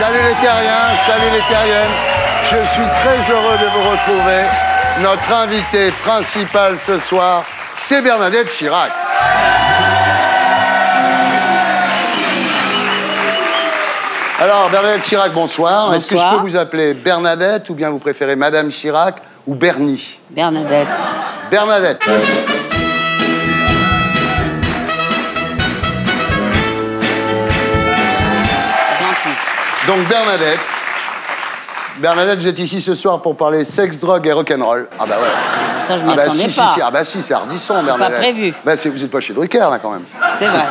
Salut les terriens, salut les terriennes. Je suis très heureux de vous retrouver. Notre invité principal ce soir, c'est Bernadette Chirac. Alors, Bernadette Chirac, bonsoir. Est-ce que je peux vous appeler Bernadette ou bien vous préférez Madame Chirac ou Bernie? Bernadette. Bernadette. Donc Bernadette. Bernadette, vous êtes ici ce soir pour parler sexe, drogue et rock'n'roll. Ah bah ouais. Ça, je m'y attendais pas. Si. Ah bah si, c'est hardisson, Bernadette. Pas prévu. Bah, vous n'êtes pas chez Drucker, là, quand même. C'est vrai.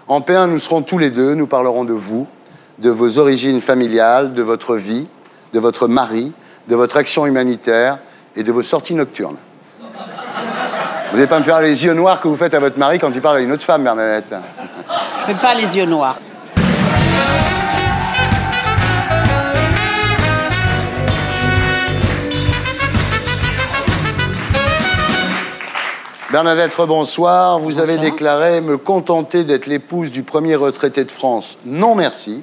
En P1, nous serons tous les deux, nous parlerons de vous, de vos origines familiales, de votre vie, de votre mari, de votre action humanitaire et de vos sorties nocturnes. Vous n'allez pas me faire les yeux noirs que vous faites à votre mari quand il parle à une autre femme, Bernadette. Je fais pas les yeux noirs. Bernadette, rebonsoir. Vous avez déclaré me contenter d'être l'épouse du premier retraité de France. Non, merci.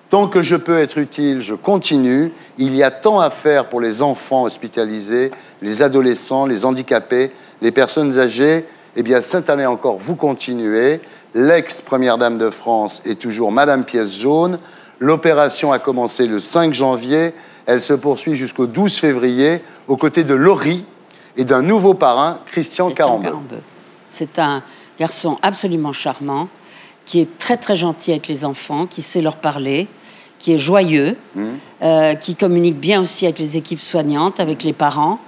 Tant que je peux être utile, je continue. Il y a tant à faire pour les enfants hospitalisés, les adolescents, les handicapés, les personnes âgées. Eh bien, cette année encore, vous continuez. L'ex-première dame de France est toujours Madame Pièce Jaune. L'opération a commencé le 5 janvier. Elle se poursuit jusqu'au 12 février, aux côtés de Laurie et d'un nouveau parrain, Christian Carambeu. C'est un garçon absolument charmant, qui est très très gentil avec les enfants, qui sait leur parler, qui est joyeux, qui communique bien aussi avec les équipes soignantes, avec les parents.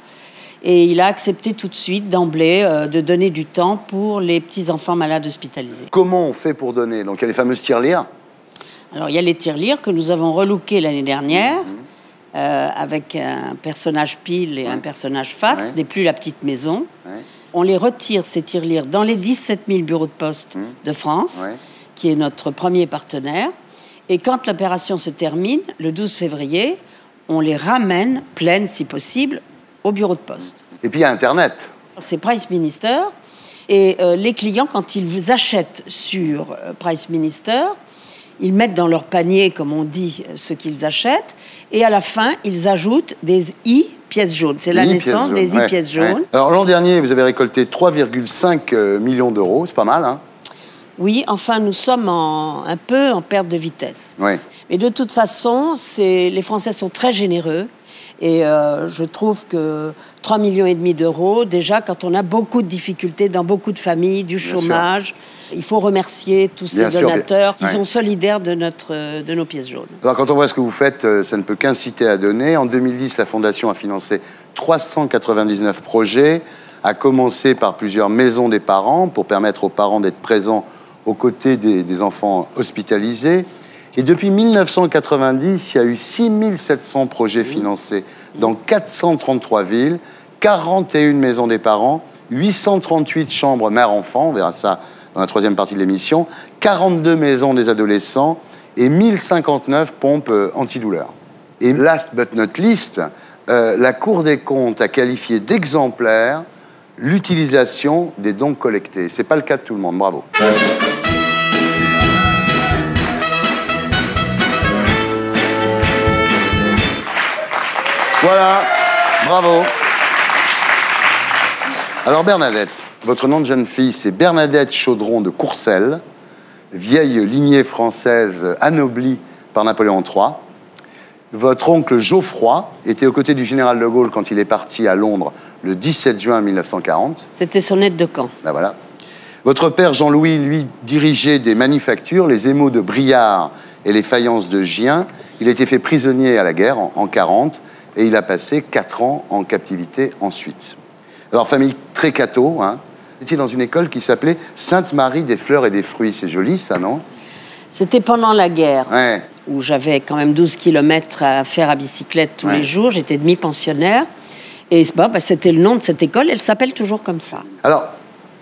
Et il a accepté tout de suite, d'emblée, de donner du temps pour les petits-enfants malades hospitalisés. Comment on fait pour donner? Donc il y a les fameuses tirelires. Alors il y a les tirelires que nous avons relookés l'année dernière, avec un personnage pile et un personnage face, n'est plus la petite maison. On les retire, ces tirelires, dans les 17 000 bureaux de poste de France, qui est notre premier partenaire. Et quand l'opération se termine, le 12 février, on les ramène, pleines si possible, au bureau de poste. Et puis il y a Internet. C'est Price Minister. Et les clients, quand ils vous achètent sur Price Minister, ils mettent dans leur panier, comme on dit, ce qu'ils achètent. Et à la fin, ils ajoutent des pièces jaunes. C'est la naissance des pièces jaunes. Alors l'an dernier, vous avez récolté 3,5 millions d'euros. C'est pas mal, hein? Oui, enfin, nous sommes un peu en perte de vitesse. Mais de toute façon, les Français sont très généreux. Et je trouve que 3,5 millions d'euros, déjà, quand on a beaucoup de difficultés dans beaucoup de familles, du chômage, il faut remercier tous ces donateurs qui sont solidaires de nos pièces jaunes. Alors, quand on voit ce que vous faites, ça ne peut qu'inciter à donner. En 2010, la Fondation a financé 399 projets, à commencer par plusieurs maisons des parents, pour permettre aux parents d'être présents aux côtés des enfants hospitalisés. Et depuis 1990, il y a eu 6700 projets financés dans 433 villes, 41 maisons des parents, 838 chambres mère-enfant, on verra ça dans la troisième partie de l'émission, 42 maisons des adolescents et 1059 pompes antidouleurs. Et last but not least, la Cour des comptes a qualifié d'exemplaire l'utilisation des dons collectés. C'est pas le cas de tout le monde, bravo. Voilà, bravo. Alors Bernadette, votre nom de jeune fille, c'est Bernadette Chaudron de Courcelles, vieille lignée française anoblie par Napoléon III. Votre oncle Geoffroy était aux côtés du général de Gaulle quand il est parti à Londres le 17 juin 1940. C'était son aide de camp. Ben voilà. Votre père Jean-Louis, lui, dirigeait des manufactures, les émaux de Briard et les faïences de Gien. Il a été fait prisonnier à la guerre en 1940. Et il a passé 4 ans en captivité ensuite. Alors, famille très catho, hein. Vous étiez dans une école qui s'appelait Sainte-Marie des Fleurs et des Fruits. C'est joli, ça, non? C'était pendant la guerre, où j'avais quand même 12 kilomètres à faire à bicyclette tous les jours. J'étais demi-pensionnaire. Et c'était le nom de cette école. Elle s'appelle toujours comme ça. Alors,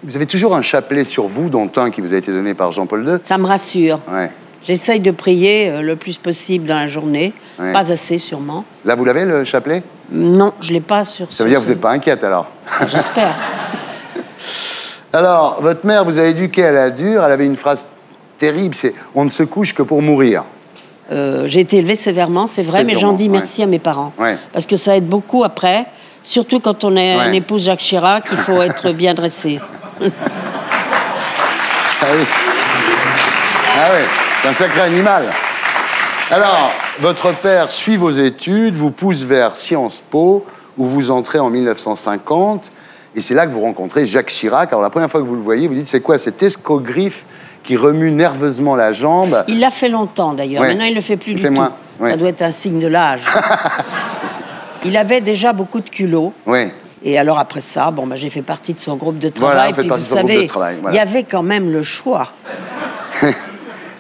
vous avez toujours un chapelet sur vous, dont un qui vous a été donné par Jean-Paul II. Ça me rassure. J'essaye de prier le plus possible dans la journée. Pas assez, sûrement. Là, vous l'avez, le chapelet? Non, je ne l'ai pas sur Ça veut dire que vous n'êtes pas inquiète, alors? J'espère. Alors, votre mère vous a éduqué à la dure. Elle avait une phrase terrible, c'est « On ne se couche que pour mourir ». J'ai été élevée sévèrement, c'est vrai, mais j'en dis merci à mes parents. Parce que ça aide beaucoup après, surtout quand on est une épouse Jacques Chirac, il faut être bien dressé. Ah oui. Ah oui, c'est un sacré animal. Alors, votre père suit vos études, vous pousse vers Sciences Po, où vous entrez en 1950, et c'est là que vous rencontrez Jacques Chirac. Alors, la première fois que vous le voyez, vous dites, c'est quoi cet escogriffe qui remue nerveusement la jambe? Il l'a fait longtemps, d'ailleurs. Maintenant, il ne le fait plus du tout. Ça doit être un signe de l'âge. Il avait déjà beaucoup de culot. Et alors, après ça, bon, j'ai fait partie de son groupe de travail. Puis, vous savez, il y avait quand même le choix.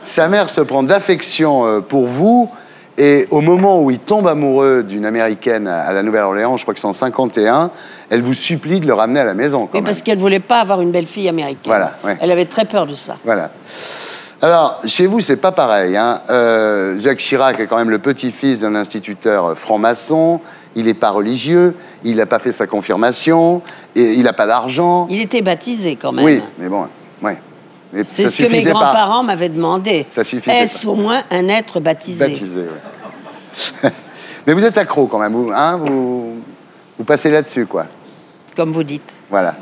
Sa mère se prend d'affection pour vous, et au moment où il tombe amoureux d'une Américaine à la Nouvelle-Orléans, je crois que c'est en 51, elle vous supplie de le ramener à la maison. Oui, parce qu'elle ne voulait pas avoir une belle-fille américaine. Elle avait très peur de ça. Alors, chez vous, c'est pas pareil. Jacques Chirac est quand même le petit-fils d'un instituteur franc-maçon, il n'est pas religieux, il n'a pas fait sa confirmation, et il n'a pas d'argent. Il était baptisé quand même. Oui, mais bon, c'est ce que mes grands-parents m'avaient demandé. Est-ce au moins un être baptisé? Mais vous êtes accro quand même, vous passez là-dessus, quoi. Comme vous dites. Voilà.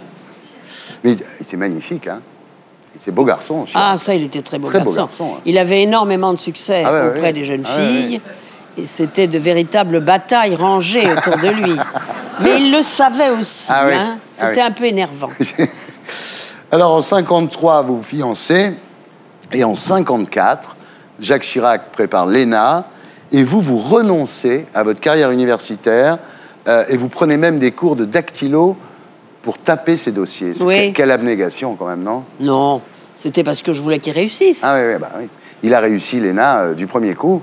Mais il était magnifique, Il était beau garçon. Ah, ça, il était très beau garçon. Il avait énormément de succès auprès des jeunes filles. Et c'était de véritables batailles rangées autour de lui. Mais il le savait aussi. C'était un peu énervant. Alors, en 53, vous vous fiancez, et en 54, Jacques Chirac prépare l'ENA, et vous renoncez à votre carrière universitaire, et vous prenez même des cours de dactylo pour taper ces dossiers. Quelle abnégation, quand même, non? Non, c'était parce que je voulais qu'il réussisse. Oui. Il a réussi l'ENA du premier coup.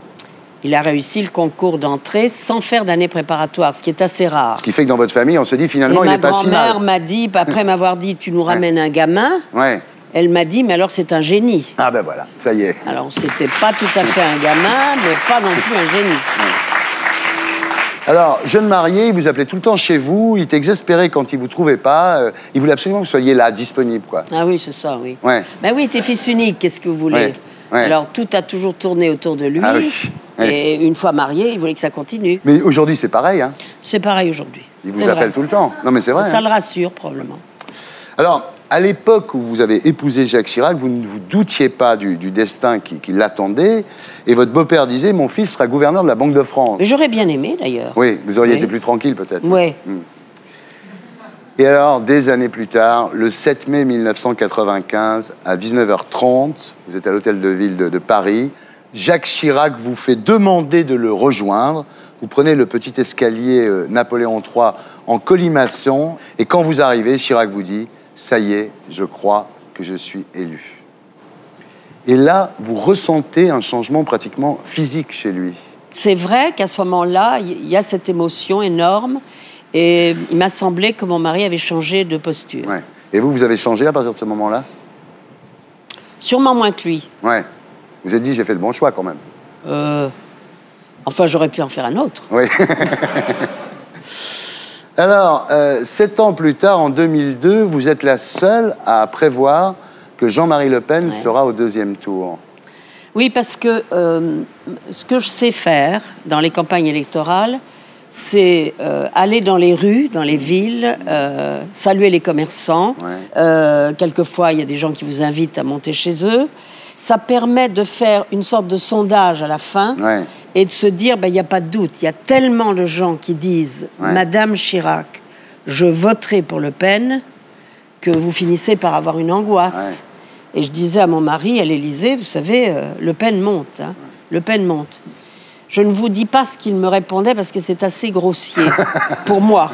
Il a réussi le concours d'entrée sans faire d'année préparatoire, ce qui est assez rare. Ce qui fait que dans votre famille, on se dit finalement, il n'est pas si mal. Ma grand-mère m'a dit, après m'avoir dit, tu nous ramènes un gamin, elle m'a dit, mais alors c'est un génie. Ah ben voilà, ça y est. Alors c'était pas tout à fait un gamin, mais pas non plus un génie. Alors, jeune marié, il vous appelait tout le temps chez vous, il était exaspéré quand il vous trouvait pas, il voulait absolument que vous soyez là, disponible, quoi. Ah oui, c'est ça, oui. Ben oui, il était fils unique, qu'est-ce que vous voulez? Alors tout a toujours tourné autour de lui. Et une fois marié, il voulait que ça continue. Mais aujourd'hui, c'est pareil, C'est pareil aujourd'hui. Il vous appelle tout le temps. Non, mais c'est vrai. Ça le rassure, probablement. Alors, à l'époque où vous avez épousé Jacques Chirac, vous ne vous doutiez pas du destin qui l'attendait. Et votre beau-père disait, mon fils sera gouverneur de la Banque de France. Mais j'aurais bien aimé, d'ailleurs. Oui, vous auriez été plus tranquille, peut-être. Oui. Et alors, des années plus tard, le 7 mai 1995, à 19h30, vous êtes à l'hôtel de ville de Paris, Jacques Chirac vous fait demander de le rejoindre. Vous prenez le petit escalier Napoléon III en colimaçon, et quand vous arrivez, Chirac vous dit « Ça y est, je crois que je suis élu ». Et là, vous ressentez un changement pratiquement physique chez lui. C'est vrai qu'à ce moment-là, il y a cette émotion énorme, et il m'a semblé que mon mari avait changé de posture. Et vous avez changé à partir de ce moment-là? Sûrement moins que lui. Vous avez dit, j'ai fait le bon choix quand même. Enfin, j'aurais pu en faire un autre. Oui. Alors, 7 ans plus tard, en 2002, vous êtes la seule à prévoir que Jean-Marie Le Pen sera au deuxième tour. Oui, parce que ce que je sais faire dans les campagnes électorales, c'est aller dans les rues, dans les villes, saluer les commerçants. Quelquefois, il y a des gens qui vous invitent à monter chez eux. Ça permet de faire une sorte de sondage à la fin et de se dire, il n'y a pas de doute, il y a tellement de gens qui disent « Madame Chirac, je voterai pour Le Pen » que vous finissez par avoir une angoisse. Et je disais à mon mari, à l'Élysée, vous savez, Le Pen monte. Le Pen monte. Je ne vous dis pas ce qu'il me répondait parce que c'est assez grossier pour moi.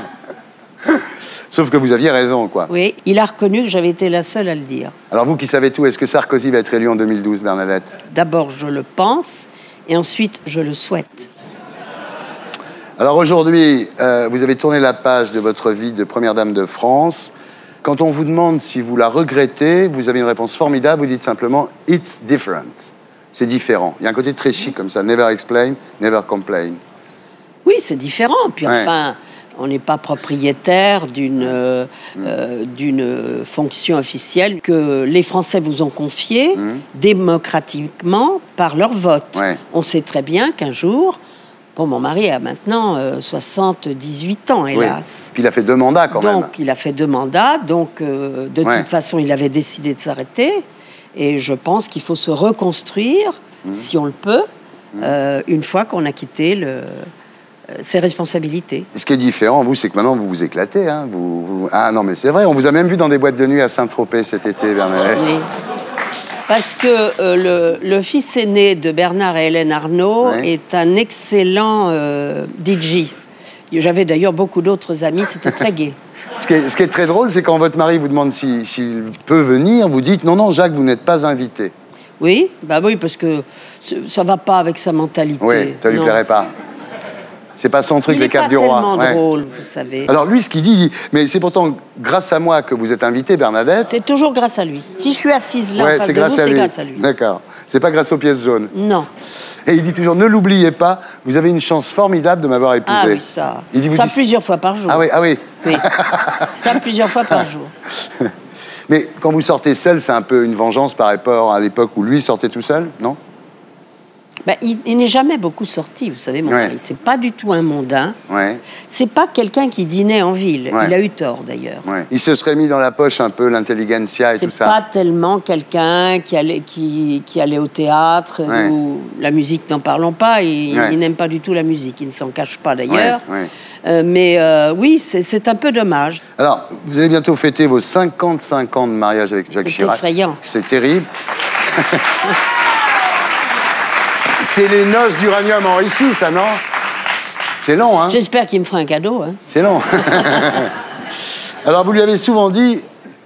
Sauf que vous aviez raison, quoi. Oui, il a reconnu que j'avais été la seule à le dire. Alors vous qui savez tout, est-ce que Sarkozy va être élu en 2012, Bernadette? D'abord, je le pense, et ensuite, je le souhaite. Alors aujourd'hui, vous avez tourné la page de votre vie de première dame de France. Quand on vous demande si vous la regrettez, vous avez une réponse formidable, vous dites simplement « It's different ». C'est différent. Il y a un côté très chic comme ça. Never explain, never complain. Oui, c'est différent. Puis enfin, On n'est pas propriétaire d'une fonction officielle que les Français vous ont confiée démocratiquement par leur vote. Ouais. On sait très bien qu'un jour... Bon, mon mari a maintenant 78 ans, hélas. Oui. Puis il a fait 2 mandats quand même. Donc, il a fait 2 mandats. Donc, de toute façon, il avait décidé de s'arrêter. Et je pense qu'il faut se reconstruire, si on le peut, une fois qu'on a quitté ses responsabilités. Ce qui est différent, vous, c'est que maintenant, vous vous éclatez. Hein. Ah non, mais c'est vrai, on vous a même vu dans des boîtes de nuit à Saint-Tropez cet été, Bernadette. Oui. Parce que le fils aîné de Bernard et Hélène Arnault est un excellent DJ. J'avais d'ailleurs beaucoup d'autres amis, c'était très gai. Ce qui est très drôle, c'est quand votre mari vous demande s'il peut venir, vous dites « Non, non, Jacques, vous n'êtes pas invité ». Oui, bah oui, parce que ça ne va pas avec sa mentalité. Oui, ça ne lui plairait pas. C'est pas son truc, les caves du roi. Il n'est pas tellement drôle, vous savez. Alors lui, ce qu'il dit, mais c'est pourtant grâce à moi que vous êtes invité, Bernadette. C'est toujours grâce à lui. Si je suis assise là en face c'est de vous, grâce à lui. D'accord. C'est pas grâce aux pièces jaunes. Non. Et il dit toujours, ne l'oubliez pas, vous avez une chance formidable de m'avoir épousé. Ah oui, ça. Il dit, ça plusieurs fois par jour. Ah oui, ah oui. Oui. Ça plusieurs fois par jour. Mais quand vous sortez seul, c'est un peu une vengeance par rapport à l'époque où lui sortait tout seul, non? Ben, il n'est jamais beaucoup sorti, vous savez, mon mari. C'est pas du tout un mondain. Ouais. C'est pas quelqu'un qui dînait en ville. Ouais. Il a eu tort, d'ailleurs. Ouais. Il se serait mis dans la poche un peu l'intelligentsia et tout ça. C'est pas tellement quelqu'un qui allait au théâtre ou la musique, n'en parlons pas. Il n'aime pas du tout la musique. Il ne s'en cache pas, d'ailleurs. Mais oui, c'est un peu dommage. Alors, vous allez bientôt fêter vos 55 ans de mariage avec Jacques Chirac. C'est effrayant. C'est terrible. C'est les noces d'uranium enrichi, ça, non? C'est long, hein? J'espère qu'il me fera un cadeau. Hein. C'est long. Alors, vous lui avez souvent dit,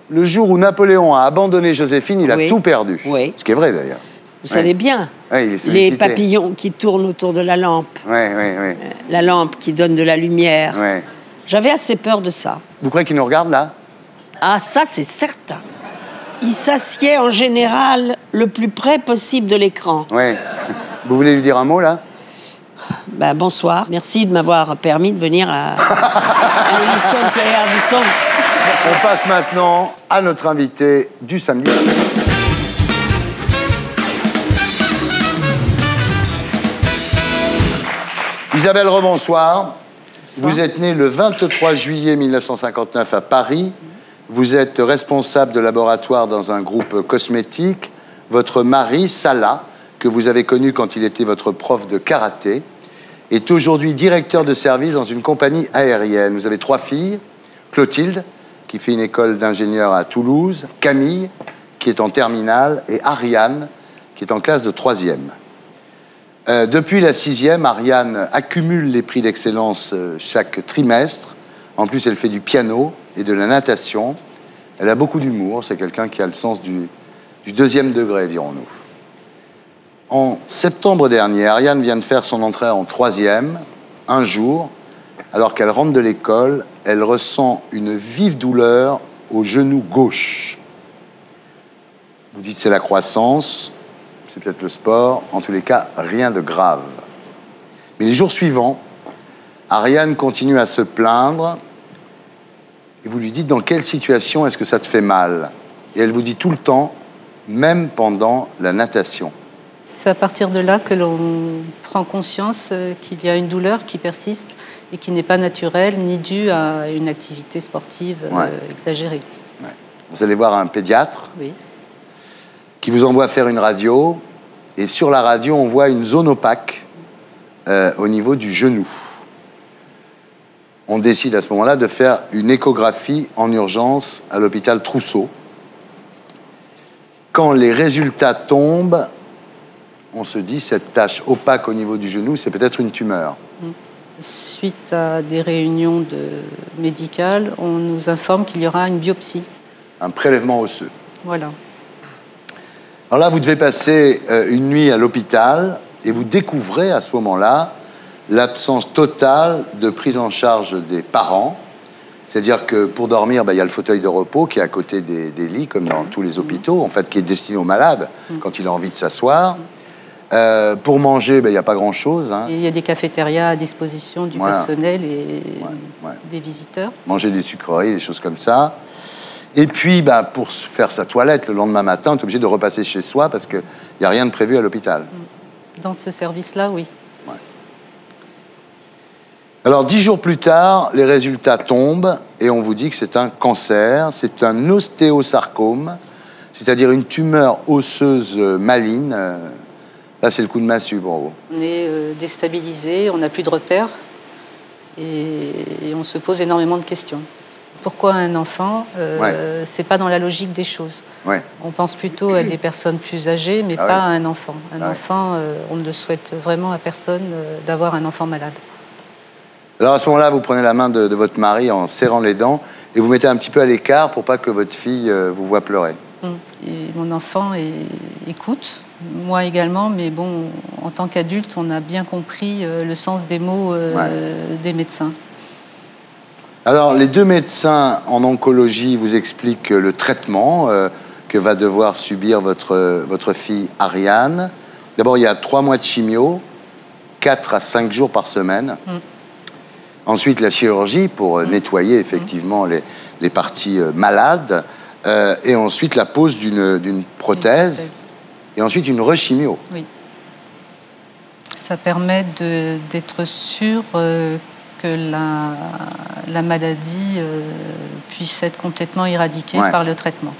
le jour où Napoléon a abandonné Joséphine, il a tout perdu. Oui. Ce qui est vrai, d'ailleurs. Vous savez bien, il est sollicité. Les papillons qui tournent autour de la lampe. La lampe qui donne de la lumière. J'avais assez peur de ça. Vous croyez qu'il nous regarde, là? Ah, ça, c'est certain. Il s'assied en général le plus près possible de l'écran. Oui. Vous voulez lui dire un mot, là? Ben, bonsoir. Merci de m'avoir permis de venir à l'émission de Thierry Ardisson. On passe maintenant à notre invité du samedi. Isabelle, rebonsoir. Vous êtes née le 23 juillet 1959 à Paris. Vous êtes responsable de laboratoire dans un groupe cosmétique. Votre mari, Salah, que vous avez connu quand il était votre prof de karaté, est aujourd'hui directeur de service dans une compagnie aérienne. Vous avez 3 filles, Clotilde, qui fait une école d'ingénieur à Toulouse, Camille, qui est en terminale, et Ariane, qui est en classe de 3e. Depuis la 6e, Ariane accumule les prix d'excellence chaque trimestre. En plus, elle fait du piano et de la natation. Elle a beaucoup d'humour, c'est quelqu'un qui a le sens du 2e degré, dirons-nous. En septembre dernier, Ariane vient de faire son entrée en 3e. Un jour, alors qu'elle rentre de l'école, elle ressent une vive douleur au genou gauche. Vous dites c'est la croissance, c'est peut-être le sport. En tous les cas, rien de grave. Mais les jours suivants, Ariane continue à se plaindre et vous lui dites dans quelle situation est-ce que ça te fait mal? Et elle vous dit tout le temps, même pendant la natation. C'est à partir de là que l'on prend conscience qu'il y a une douleur qui persiste et qui n'est pas naturelle ni due à une activité sportive exagérée. Ouais. Vous allez voir un pédiatre qui vous envoie faire une radio et sur la radio, on voit une zone opaque au niveau du genou. On décide à ce moment-là de faire une échographie en urgence à l'hôpital Trousseau. Quand les résultats tombent, on se dit, cette tache opaque au niveau du genou, c'est peut-être une tumeur. Suite à des réunions médicales, on nous informe qu'il y aura une biopsie. Un prélèvement osseux. Voilà. Alors là, vous devez passer une nuit à l'hôpital et vous découvrez à ce moment-là l'absence totale de prise en charge des parents. C'est-à-dire que pour dormir, il y a le fauteuil de repos qui est à côté des lits, comme dans tous les hôpitaux, en fait, qui est destiné aux malades quand il a envie de s'asseoir. Pour manger, il n'y a pas grand-chose. Hein. Il y a des cafétérias à disposition du personnel et des visiteurs. Manger des sucreries, des choses comme ça. Et puis, pour faire sa toilette le lendemain matin, on est obligé de repasser chez soi parce qu'il n'y a rien de prévu à l'hôpital. Dans ce service-là, oui. Ouais. Alors, 10 jours plus tard, les résultats tombent et on vous dit que c'est un cancer, c'est un ostéosarcome, c'est-à-dire une tumeur osseuse maligne. Là, c'est le coup de massue pour vous. On est déstabilisé, on n'a plus de repères et on se pose énormément de questions. Pourquoi un enfant c'est pas dans la logique des choses. Ouais. On pense plutôt à des personnes plus âgées, mais pas à un enfant. Un enfant, on ne le souhaite vraiment à personne d'avoir un enfant malade. Alors à ce moment-là, vous prenez la main de votre mari en serrant les dents et vous mettez un petit peu à l'écart pour pas que votre fille vous voie pleurer. Et mon enfant écoute, moi également, mais bon, en tant qu'adulte, on a bien compris le sens des mots des médecins. Alors, les 2 médecins en oncologie vous expliquent le traitement que va devoir subir votre fille Ariane. D'abord, il y a 3 mois de chimio, 4 à 5 jours par semaine. Ensuite, la chirurgie pour nettoyer effectivement les parties malades. Et ensuite, la pose d'une prothèse. Et ensuite, une rechimio. Oui. Ça permet d'être sûr que la maladie puisse être complètement éradiquée par le traitement.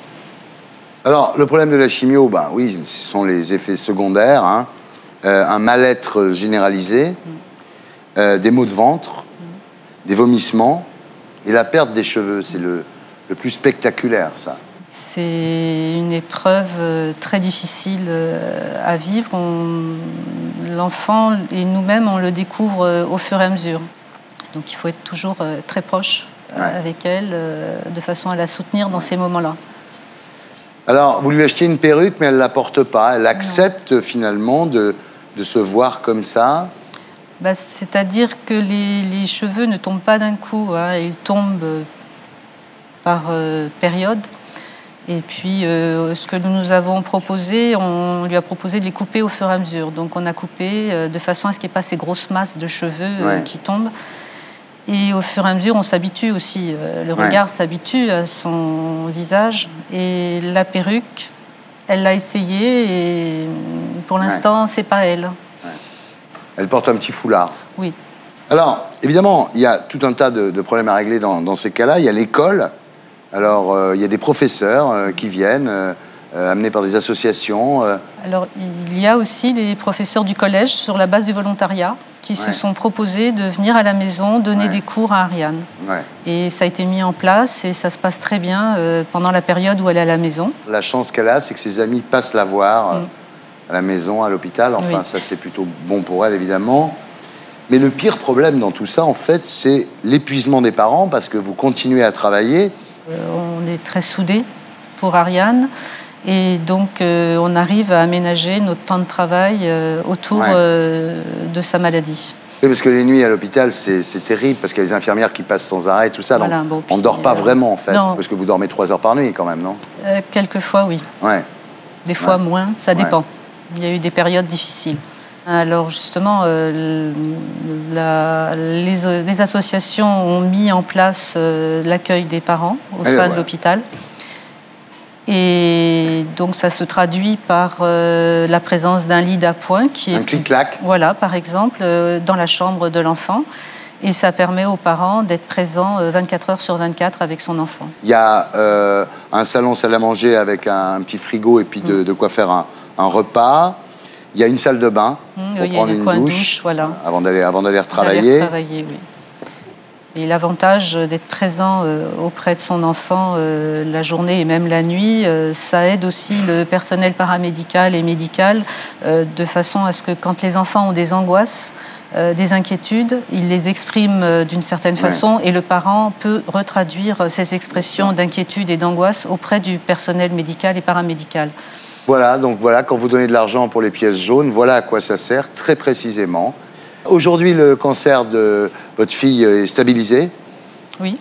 Alors, le problème de la chimio, oui, ce sont les effets secondaires. Hein. Un mal-être généralisé, des maux de ventre, des vomissements et la perte des cheveux. C'est le plus spectaculaire, ça. C'est une épreuve très difficile à vivre. L'enfant et nous-mêmes, on le découvre au fur et à mesure. Donc il faut être toujours très proche avec elle, de façon à la soutenir dans ces moments-là. Alors, vous lui achetez une perruque, mais elle ne la porte pas. Elle accepte finalement de se voir comme ça. C'est-à-dire que les cheveux ne tombent pas d'un coup. Hein. Ils tombent par période. Et puis, ce que nous avons proposé, on lui a proposé de les couper au fur et à mesure. Donc, on a coupé de façon à ce qu'il n'y ait pas ces grosses masses de cheveux qui tombent. Et au fur et à mesure, on s'habitue aussi. Le regard s'habitue à son visage. Et la perruque, elle l'a essayé et pour l'instant, c'est pas elle. Elle porte un petit foulard. Oui. Alors, évidemment, il y a tout un tas de problèmes à régler dans ces cas-là. Il y a l'école. Alors, il y a des professeurs qui viennent, amenés par des associations. Alors, il y a aussi les professeurs du collège, sur la base du volontariat, qui se sont proposés de venir à la maison donner des cours à Ariane. Et ça a été mis en place et ça se passe très bien pendant la période où elle est à la maison. La chance qu'elle a, c'est que ses amis passent la voir à la maison, à l'hôpital. Enfin, ça, c'est plutôt bon pour elle, évidemment. Mais le pire problème dans tout ça, en fait, c'est l'épuisement des parents, parce que vous continuez à travailler. On est très soudés pour Ariane. Et donc, on arrive à aménager notre temps de travail autour de sa maladie. Oui, parce que les nuits à l'hôpital, c'est terrible, parce qu'il y a les infirmières qui passent sans arrêt, tout ça. Voilà, donc, on ne dort pas vraiment, en fait. Parce que vous dormez 3 heures par nuit, quand même, non? Quelquefois, oui. Des fois, moins. Ça dépend. Il y a eu des périodes difficiles. Alors, justement, les associations ont mis en place l'accueil des parents au sein de l'hôpital. Et donc, ça se traduit par la présence d'un lit d'appoint qui est... Un clic-clac. Voilà, par exemple, dans la chambre de l'enfant. Et ça permet aux parents d'être présents 24 heures sur 24 avec son enfant. Il y a un salon salle à manger avec un petit frigo et puis de quoi faire un repas. Il y a une salle de bain pour prendre une douche voilà. avant d'aller retravailler. Oui. Et l'avantage d'être présent auprès de son enfant la journée et même la nuit, ça aide aussi le personnel paramédical et médical de façon à ce que quand les enfants ont des angoisses, des inquiétudes, ils les expriment d'une certaine façon et le parent peut retraduire ces expressions d'inquiétude et d'angoisse auprès du personnel médical et paramédical. Voilà, donc voilà, quand vous donnez de l'argent pour les pièces jaunes, voilà à quoi ça sert très précisément. Aujourd'hui, le cancer de votre fille est stabilisé. Oui.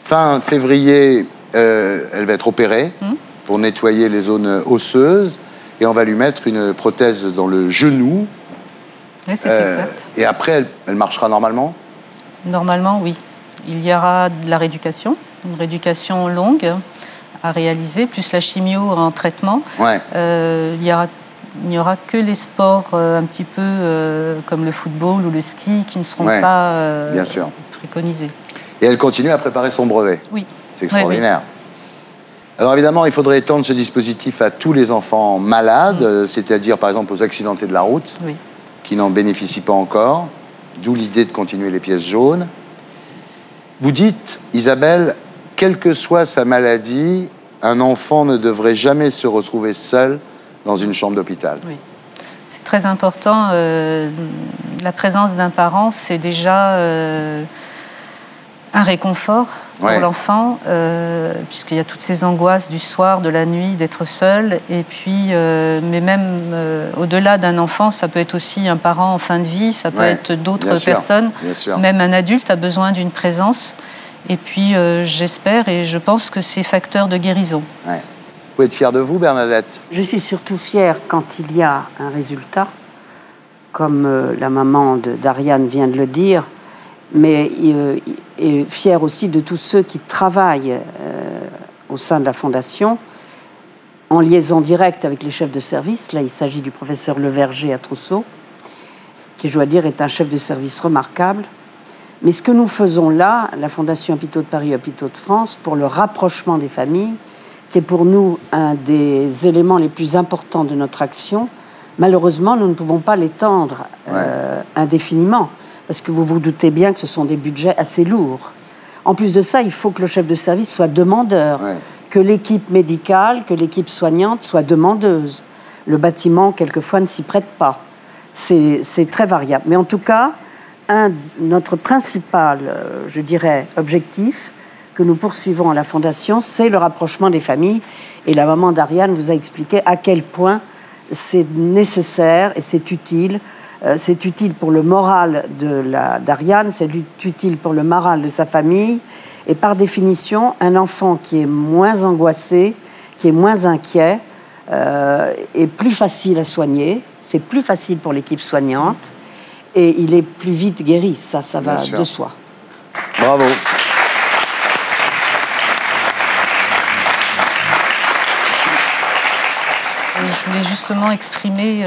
Fin février, elle va être opérée pour nettoyer les zones osseuses. et on va lui mettre une prothèse dans le genou. Oui, c'est exact. Et après, elle marchera normalement? Normalement, oui. Il y aura de la rééducation, une rééducation longue à réaliser, plus la chimio en traitement. Ouais. Il n'y aura que les sports un petit peu comme le football ou le ski qui ne seront pas bien sûr. préconisés. Et elle continue à préparer son brevet. Oui. C'est extraordinaire. Oui. Alors évidemment, il faudrait étendre ce dispositif à tous les enfants malades, c'est-à-dire par exemple aux accidentés de la route, qui n'en bénéficient pas encore, d'où l'idée de continuer les pièces jaunes. Vous dites, Isabelle, quelle que soit sa maladie, un enfant ne devrait jamais se retrouver seul dans une chambre d'hôpital. Oui. C'est très important. La présence d'un parent, c'est déjà un réconfort pour l'enfant, puisqu'il y a toutes ces angoisses du soir, de la nuit, d'être seul. Et puis, mais même au-delà d'un enfant, ça peut être aussi un parent en fin de vie, ça peut être d'autres personnes. Même un adulte a besoin d'une présence. Et puis, j'espère et je pense que c'est facteur de guérison. Ouais. Vous pouvez être fière de vous, Bernadette? Je suis surtout fière quand il y a un résultat, comme la maman d'Ariane vient de le dire, mais et fière aussi de tous ceux qui travaillent au sein de la Fondation, en liaison directe avec les chefs de service. Là, il s'agit du professeur Leverger à Trousseau, qui, je dois dire, est un chef de service remarquable. Mais ce que nous faisons là, la Fondation Hôpitaux de Paris, Hôpitaux de France, pour le rapprochement des familles, qui est pour nous un des éléments les plus importants de notre action, malheureusement, nous ne pouvons pas l'étendre indéfiniment, parce que vous vous doutez bien que ce sont des budgets assez lourds. En plus de ça, il faut que le chef de service soit demandeur, que l'équipe médicale, que l'équipe soignante soit demandeuse. Le bâtiment, quelquefois, ne s'y prête pas. C'est très variable. Mais en tout cas, notre principal, je dirais, objectif que nous poursuivons à la Fondation, c'est le rapprochement des familles. Et la maman d'Ariane vous a expliqué à quel point c'est nécessaire et c'est utile. C'est utile pour le moral d'Ariane, c'est utile pour le moral de sa famille. Et par définition, un enfant qui est moins angoissé, qui est moins inquiet, est plus facile à soigner. C'est plus facile pour l'équipe soignante. Et il est plus vite guéri. Ça va de soi. Bravo. Je voulais justement exprimer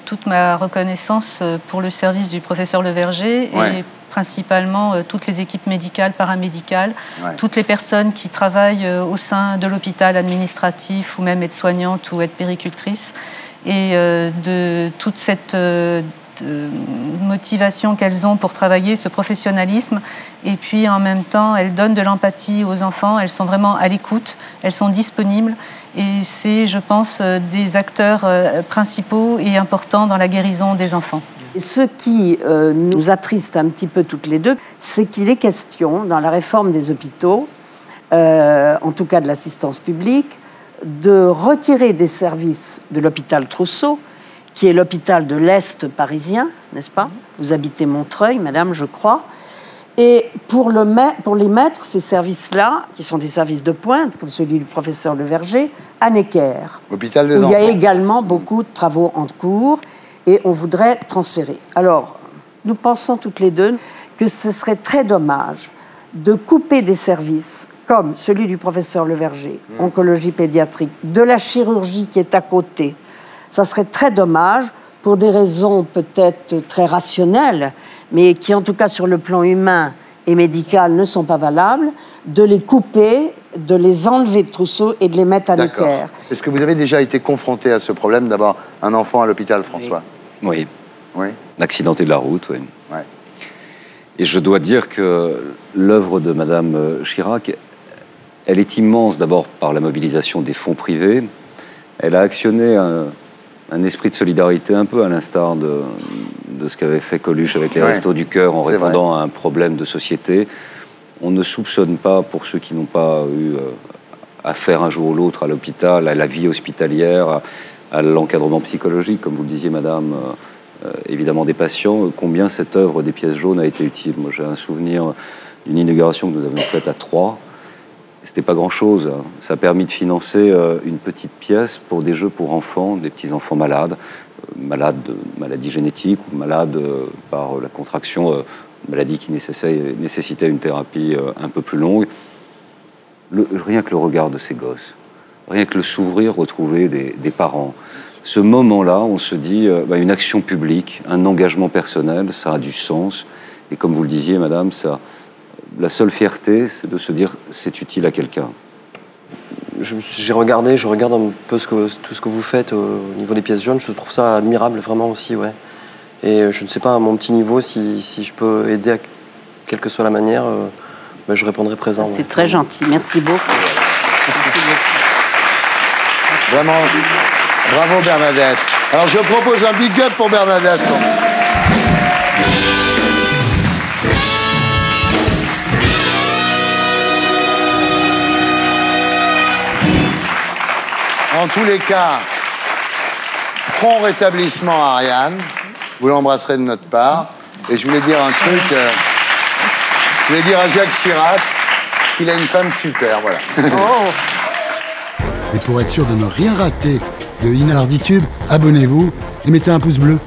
toute ma reconnaissance pour le service du professeur Leverger et principalement toutes les équipes médicales, paramédicales, toutes les personnes qui travaillent au sein de l'hôpital administratif ou même aides-soignantes ou aides-péricultrices et de toute cette motivation qu'elles ont pour travailler, ce professionnalisme. Et puis en même temps, elles donnent de l'empathie aux enfants, elles sont vraiment à l'écoute, elles sont disponibles. Et c'est, je pense, des acteurs principaux et importants dans la guérison des enfants. Ce qui nous attriste un petit peu toutes les deux, c'est qu'il est question, dans la réforme des hôpitaux, en tout cas de l'assistance publique, de retirer des services de l'hôpital Trousseau, qui est l'hôpital de l'Est parisien, n'est-ce pas? Vous habitez Montreuil, madame, je crois. Et pour les mettre, ces services-là, qui sont des services de pointe, comme celui du professeur Leverger, à Necker. Hôpital des enfants. Il y a également beaucoup de travaux en cours et on voudrait transférer. Alors, nous pensons toutes les deux que ce serait très dommage de couper des services comme celui du professeur Leverger, oncologie pédiatrique, de la chirurgie qui est à côté. Ça serait très dommage, pour des raisons peut-être très rationnelles, mais qui, en tout cas, sur le plan humain et médical, ne sont pas valables, de les couper, de les enlever de Trousseau et de les mettre à Necker. Est-ce que vous avez déjà été confronté à ce problème d'avoir un enfant à l'hôpital, François? Oui. Accidenté de la route, oui. Et je dois dire que l'œuvre de Madame Chirac, elle est immense, d'abord par la mobilisation des fonds privés. Elle a actionné un esprit de solidarité un peu à l'instar de ce qu'avait fait Coluche avec les Restos du Cœur en répondant à un problème de société. On ne soupçonne pas, pour ceux qui n'ont pas eu affaire un jour ou l'autre à l'hôpital, à la vie hospitalière, à l'encadrement psychologique, comme vous le disiez, madame, évidemment des patients, combien cette œuvre des pièces jaunes a été utile. Moi, j'ai un souvenir d'une inauguration que nous avions faite à Troyes. C'était pas grand-chose. Ça a permis de financer une petite pièce pour des jeux pour enfants, des petits-enfants malades, malades de maladies génétiques ou malades par la contraction, maladie qui nécessitait une thérapie un peu plus longue. Rien que le regard de ces gosses, rien que le sourire retrouvé des parents. Ce moment-là, on se dit, une action publique, un engagement personnel, ça a du sens. Et comme vous le disiez, madame, la seule fierté, c'est de se dire, c'est utile à quelqu'un. Je regarde un peu tout ce que vous faites au niveau des pièces jaunes. Je trouve ça admirable, vraiment aussi, ouais. Et je ne sais pas, à mon petit niveau, si je peux aider, quelle que soit la manière, je répondrai présent. C'est très gentil. Merci beaucoup. Merci beaucoup. Vraiment, bravo Bernadette. Alors je propose un big up pour Bernadette. En tous les cas, prompt rétablissement à Ariane. Vous l'embrasserez de notre part. Et je voulais dire un truc. Je voulais dire à Jacques Chirac qu'il a une femme super, voilà. Oh. Et pour être sûr de ne rien rater de Inarditube, abonnez-vous et mettez un pouce bleu.